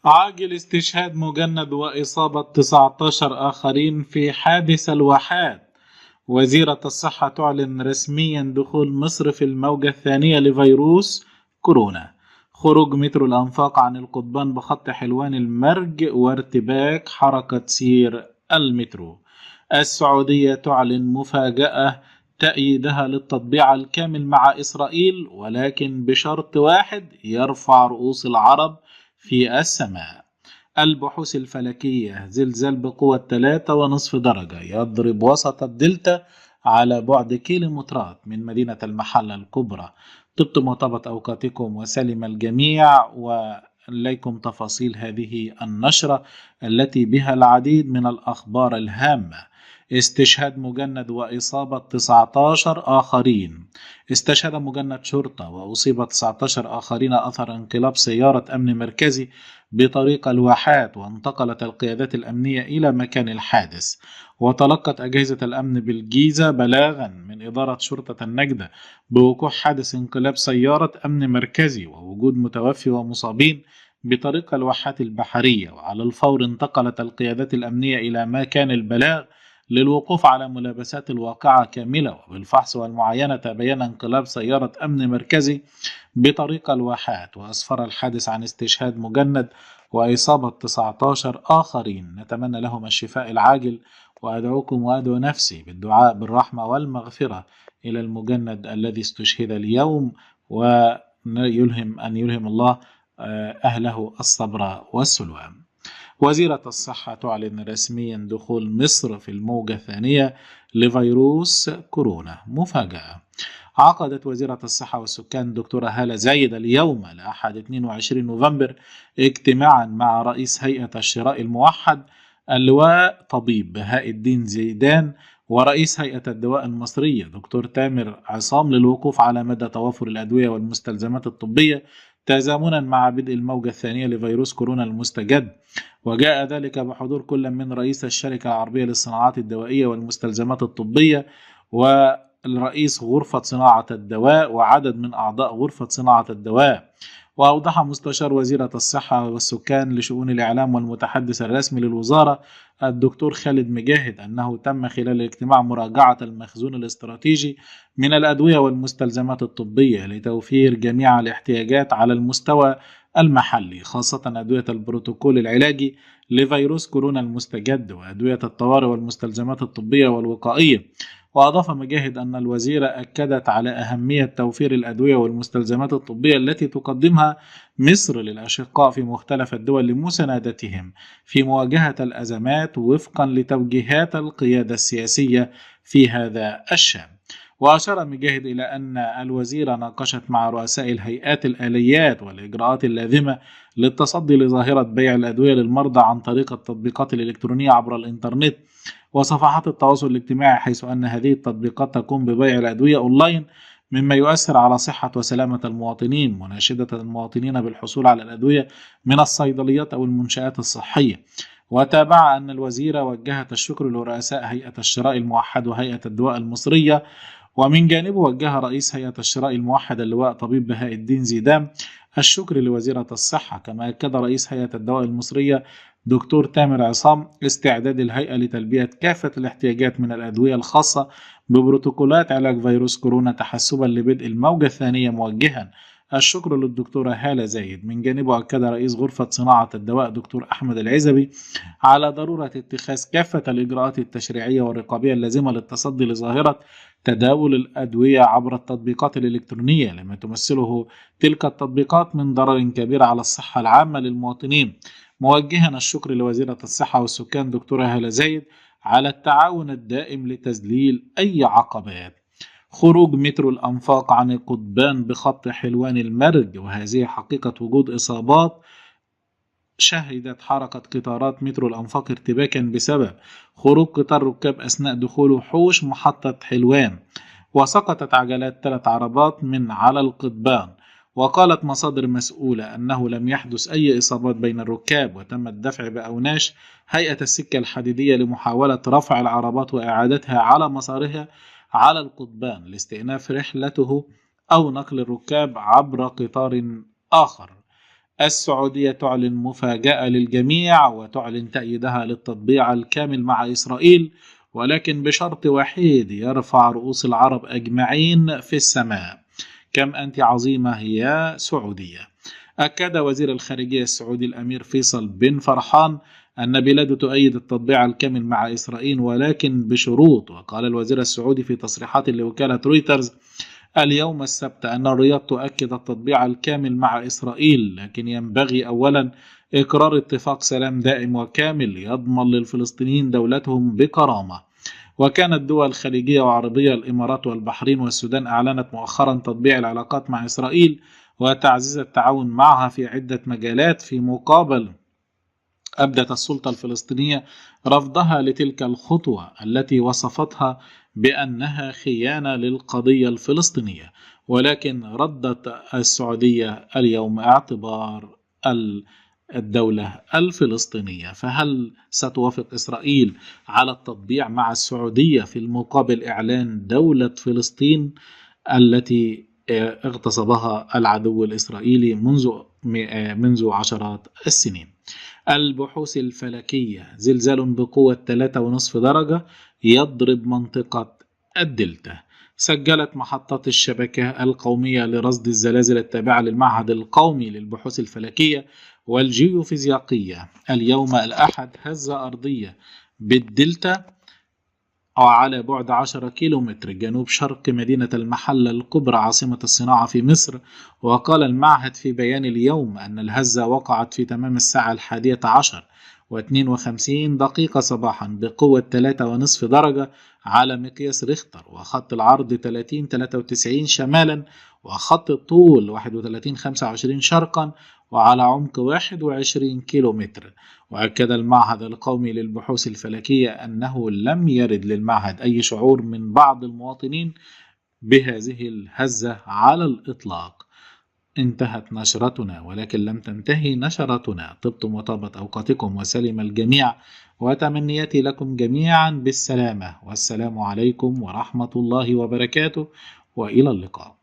عاجل استشهاد مجند وإصابة 19 آخرين في حادث الواحات. وزيرة الصحة تعلن رسميا دخول مصر في الموجة الثانية لفيروس كورونا. خروج مترو الأنفاق عن القضبان بخط حلوان المرج وارتباك حركة سير المترو. السعودية تعلن مفاجأة تأييدها للتطبيع الكامل مع إسرائيل، ولكن بشرط واحد: يرفع رؤوس العرب في السماء. البحوث الفلكية: زلزال بقوة 3.5 درجة يضرب وسط الدلتا على بعد كيلومترات من مدينة المحلة الكبرى. طبتم وطابت أوقاتكم وسلم الجميع، وإليكم تفاصيل هذه النشرة التي بها العديد من الأخبار الهامة. استشهاد مجند وإصابة 19 آخرين. استشهد مجند شرطة وأصيب 19 آخرين أثر انقلاب سيارة أمن مركزي بطريق الواحات، وانتقلت القيادات الأمنية إلى مكان الحادث. وتلقت أجهزة الأمن بالجيزة بلاغا من إدارة شرطة النجدة بوقوع حادث انقلاب سيارة أمن مركزي ووجود متوفي ومصابين بطريق الواحات البحرية. وعلى الفور انتقلت القيادات الأمنية إلى مكان البلاغ للوقوف على ملابسات الواقعة كاملة، وبالفحص والمعاينة تبين انقلاب سيارة أمن مركزي بطريق الواحات، وأسفر الحادث عن استشهاد مجند وإصابة 19 آخرين. نتمنى لهم الشفاء العاجل، وأدعوكم وأدعو نفسي بالدعاء بالرحمة والمغفرة إلى المجند الذي استشهد اليوم، ويلهم الله أهله الصبر والسلوان. وزيرة الصحة تعلن رسميا دخول مصر في الموجة الثانية لفيروس كورونا. مفاجأة: عقدت وزيرة الصحة والسكان الدكتورة هالة زايد اليوم الأحد 22 نوفمبر اجتماعا مع رئيس هيئة الشراء الموحد اللواء طبيب بهاء الدين زيدان ورئيس هيئة الدواء المصرية دكتور تامر عصام للوقوف على مدى توافر الأدوية والمستلزمات الطبية تزامنا مع بدء الموجة الثانية لفيروس كورونا المستجد. وجاء ذلك بحضور كل من رئيس الشركة العربية للصناعات الدوائية والمستلزمات الطبية والرئيس غرفة صناعة الدواء وعدد من أعضاء غرفة صناعة الدواء. وأوضح مستشار وزيرة الصحة والسكان لشؤون الإعلام والمتحدث الرسمي للوزارة الدكتور خالد مجاهد أنه تم خلال الاجتماع مراجعة المخزون الاستراتيجي من الأدوية والمستلزمات الطبية لتوفير جميع الاحتياجات على المستوى المحلي، خاصة أدوية البروتوكول العلاجي لفيروس كورونا المستجد وأدوية الطوارئ والمستلزمات الطبية والوقائية. وأضاف مجاهد أن الوزيرة أكدت على أهمية توفير الأدوية والمستلزمات الطبية التي تقدمها مصر للأشقاء في مختلف الدول لمساندتهم في مواجهة الأزمات وفقا لتوجيهات القيادة السياسية في هذا الشأن. وأشار مجاهد إلى أن الوزيرة ناقشت مع رؤساء الهيئات الآليات والإجراءات اللازمة للتصدي لظاهرة بيع الأدوية للمرضى عن طريق التطبيقات الإلكترونية عبر الإنترنت وصفحات التواصل الاجتماعي، حيث أن هذه التطبيقات تقوم ببيع الأدوية أونلاين مما يؤثر على صحة وسلامة المواطنين، مناشدة المواطنين بالحصول على الأدوية من الصيدليات أو المنشآت الصحية. وتابع أن الوزيرة وجهت الشكر لرؤساء هيئة الشراء الموحد وهيئة الدواء المصرية، ومن جانبه وجه رئيس هيئة الشراء الموحد اللواء طبيب بهاء الدين زيدان الشكر لوزيرة الصحة. كما أكد رئيس هيئة الدواء المصرية دكتور تامر عصام استعداد الهيئة لتلبية كافة الاحتياجات من الأدوية الخاصة ببروتوكولات علاج فيروس كورونا تحسبا لبدء الموجة الثانية، موجها الشكر للدكتورة هالة زايد. من جانبه أكد رئيس غرفة صناعة الدواء دكتور أحمد العزبي على ضرورة اتخاذ كافة الإجراءات التشريعية والرقابية اللازمة للتصدي لظاهرة تداول الأدوية عبر التطبيقات الإلكترونية لما تمثله تلك التطبيقات من ضرر كبير على الصحة العامة للمواطنين، موجها الشكر لوزيرة الصحة والسكان دكتورة هالة زايد على التعاون الدائم لتذليل أي عقبات. خروج مترو الأنفاق عن القضبان بخط حلوان المرج، وهذه حقيقة وجود إصابات. شهدت حركة قطارات مترو الأنفاق ارتباكا بسبب خروج قطار ركاب أثناء دخول حوش محطة حلوان، وسقطت عجلات 3 عربات من على القضبان. وقالت مصادر مسؤولة أنه لم يحدث أي إصابات بين الركاب، وتم الدفع بأوناش هيئة السكة الحديدية لمحاولة رفع العربات وإعادتها على مسارها على القضبان لاستئناف رحلته أو نقل الركاب عبر قطار آخر. السعودية تعلن مفاجأة للجميع وتعلن تأييدها للتطبيع الكامل مع إسرائيل، ولكن بشرط وحيد: يرفع رؤوس العرب أجمعين في السماء. كم أنت عظيمة يا سعودية. أكد وزير الخارجية السعودي الأمير فيصل بن فرحان أن بلاده تؤيد التطبيع الكامل مع إسرائيل ولكن بشروط. وقال الوزير السعودي في تصريحات لوكالة رويترز اليوم السبت أن الرياض تؤكد التطبيع الكامل مع إسرائيل، لكن ينبغي أولا إقرار اتفاق سلام دائم وكامل يضمن للفلسطينيين دولتهم بكرامة. وكانت دول خليجية وعربية الإمارات والبحرين والسودان أعلنت مؤخرا تطبيع العلاقات مع إسرائيل وتعزيز التعاون معها في عدة مجالات. في مقابل، أبدت السلطة الفلسطينية رفضها لتلك الخطوة التي وصفتها بأنها خيانة للقضية الفلسطينية، ولكن ردت السعودية اليوم اعتبار الدولة الفلسطينية. فهل ستوافق إسرائيل على التطبيع مع السعودية في المقابل إعلان دولة فلسطين التي اغتصبها العدو الإسرائيلي منذ عشرات السنين؟ البحوث الفلكية: زلزال بقوة 3.5 درجة يضرب منطقة الدلتا. سجلت محطات الشبكة القومية لرصد الزلازل التابعة للمعهد القومي للبحوث الفلكية والجيوفيزيائية اليوم الأحد هزة أرضية بالدلتا على بعد 10 كيلومتر جنوب شرق مدينة المحلة الكبرى عاصمة الصناعة في مصر. وقال المعهد في بيان اليوم أن الهزة وقعت في تمام الساعة 11:52 صباحا بقوة 3.5 درجة على مقياس ريختر، وخط العرض 30-93 شمالا، وخط الطول 31-25 شرقا، وعلى عمق 21 كيلومتر. وأكد المعهد القومي للبحوث الفلكية أنه لم يرد للمعهد أي شعور من بعض المواطنين بهذه الهزة على الإطلاق. انتهت نشرتنا، ولكن لم تنتهي نشرتنا. طبتم وطابت أوقاتكم وسلم الجميع، وتمنياتي لكم جميعا بالسلامة، والسلام عليكم ورحمة الله وبركاته، وإلى اللقاء.